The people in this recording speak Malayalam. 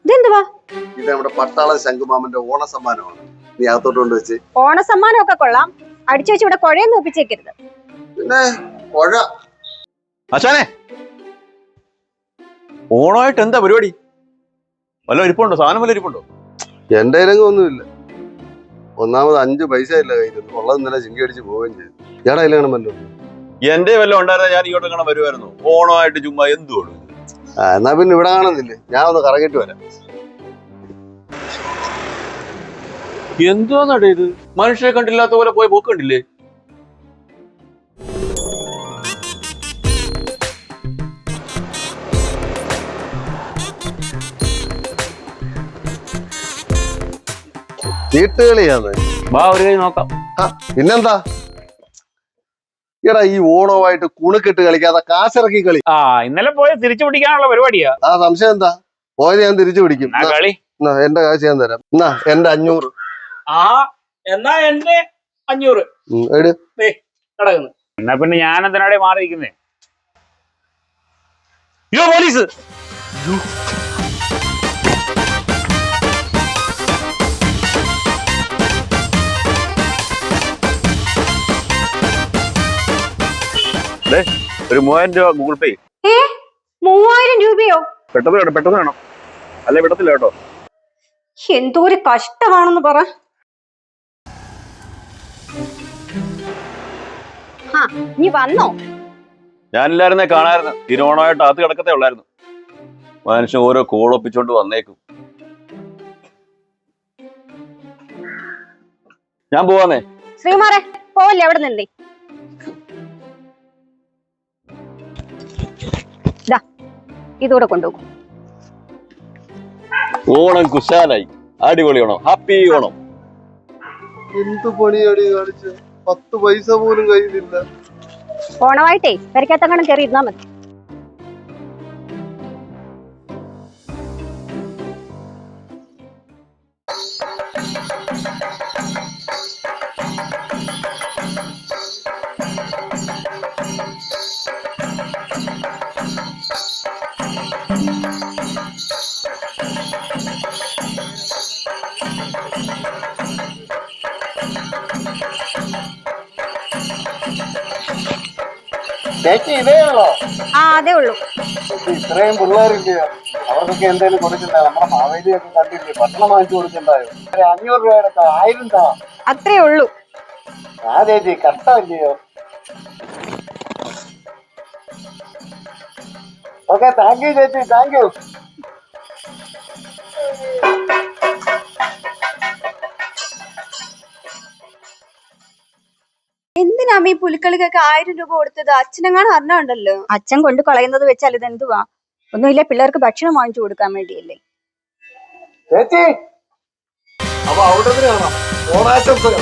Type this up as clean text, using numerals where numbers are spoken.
ഇതെന്തുവാ? ഇത് നമ്മുടെ പട്ടാള ശംഖുമാമന്റെ ഓണസമ്മാനമാണ്. നീ അകത്തോട്ട് കൊണ്ട് വെച്ച്. ഓണസമ്മാനം ഒക്കെ കൊള്ളാം, അടിച്ചു വെച്ച് ഇവിടെ കുഴയൊന്നും ഒപ്പിച്ചേക്കരുത്. പിന്നെ കുഴ അച്ഛനെ, ഓണമായിട്ട് എന്താ പരിപാടി? വല്ല ഇരിപ്പുണ്ടോ? സാധനം വല്ല ഇരിപ്പുണ്ടോ? എന്റെ കയ്യിലെങ്കിലും ഒന്നുമില്ല. ഒന്നാമത് 5 പൈസ ഇല്ല കയ്യിൽ. ഉള്ളത് ഇന്നലെ ചിങ്കി അടിച്ച് പോവുകയും ചെയ്തു. ഇയാടെ കയ്യിൽ കാണുമല്ലോ. എന്റെ വല്ലതും ഉണ്ടായിരുന്ന ഞാൻ ഇങ്ങോട്ട് കാണാൻ വരുമായിരുന്നു. ഓണമായിട്ട് ചുമ്മാ എന്തുകൊള്ളു. എന്നാ പിന്നെ ഇവിടെ കാണുന്നില്ലേ? ഞാൻ ഒന്ന് കറങ്ങിട്ട് വരാം. എന്തോന്നാടേ ഇത്? മനുഷ്യരെ കണ്ടില്ലാത്ത പോലെ പോയി പോക്ക് കണ്ടില്ലേ? വീട്ടുകളിയാണ്. വാ ഒരു കൈ നോക്കാം. പിന്നെന്താ? എടാ, ഈ ഓണമായിട്ട് കുണുക്കിട്ട് കളിക്കാതെ കാശിറക്കി കളി. ഇന്നലെ പോയ തിരിച്ചു പിടിക്കാനുള്ള പരിപാടിയാ. സംശയം എന്താ? പോയത് ഞാൻ തിരിച്ചു പിടിക്കും. കളി എന്റെ കാശ് ഞാൻ തരാം. എന്നാ എന്റെ 500. എന്നാ എന്റെ 500 കിടക്കുന്നു. എന്നാ പിന്നെ ഞാൻ എന്തിനാടെ മാറിയിരിക്കുന്നേ? യോ പോലീസ്! ഒരു 3000 രൂപ ഗൂഗിൾ പേ. 3000 രൂപയോ? പെട്ടെന്ന് വേണം, അല്ലെ വിടത്തില്ല കേട്ടോ. എന്തോ ഒരു കഷ്ടമാണെന്ന് പറ. നീ വന്നോ? ഞാനില്ലായിരുന്നേ കാണായിരുന്നു. തിരുവോണമായിട്ട് അകത്ത് കിടക്കത്തേ ഉള്ളായിരുന്നു. മനുഷ്യൻ ഓരോ കോളൊപ്പിച്ചോണ്ട് വന്നേക്കും. ഞാൻ പോവാന്നേ. ശ്രീകുമാറെ, പോവല്ലേ അവിടെ നിന്നേ. ഇതൂടെ കൊണ്ടുപോകും. ഓണം കുശാലായി, അടിപൊളി ഓണം, ഹാപ്പി ഓണം. എന്ത് പണിയാടി കാണിച്ച്? 10 പൈസ പോലും കയ്യിലില്ല. ഓണമായിട്ടേ പെരക്കകത്തങ്ങാനും കയറി ഇരുന്നാ മതി. അതേ ഉള്ളൂ. ഇത്രയും പിള്ളേരില്ലയോ? അവർക്കൊക്കെ എന്തെങ്കിലും കൊടുക്കണ്ട? നമ്മുടെ മാവേലിയൊക്കെ കണ്ടില്ലേ? ഭക്ഷണം വാങ്ങിച്ചു കൊടുക്കണ്ടായോ? 500 രൂപയുടെ 1000 താ. അത്രേ ഉള്ളൂ. ചേച്ചി കഷ്ടമല്ലയോ? ഓക്കെ, താങ്ക് യു ചേച്ചി, താങ്ക് യു. എന്തിനാ ഈ പുലിക്കളിക്കൊക്കെ 1000 രൂപ കൊടുത്തത്? അച്ഛനെങ്ങാനും അറിഞ്ഞുണ്ടല്ലോ. അച്ഛൻ കൊണ്ട് കളയുന്നത് വെച്ചാൽ ഇതെന്തുവാ? ഒന്നുമില്ല, പിള്ളേർക്ക് ഭക്ഷണം വാങ്ങിച്ചു കൊടുക്കാൻ വേണ്ടിയല്ലേ. ചേച്ചി, അപ്പൊ അവിടെ ഓണാശംസകൾ.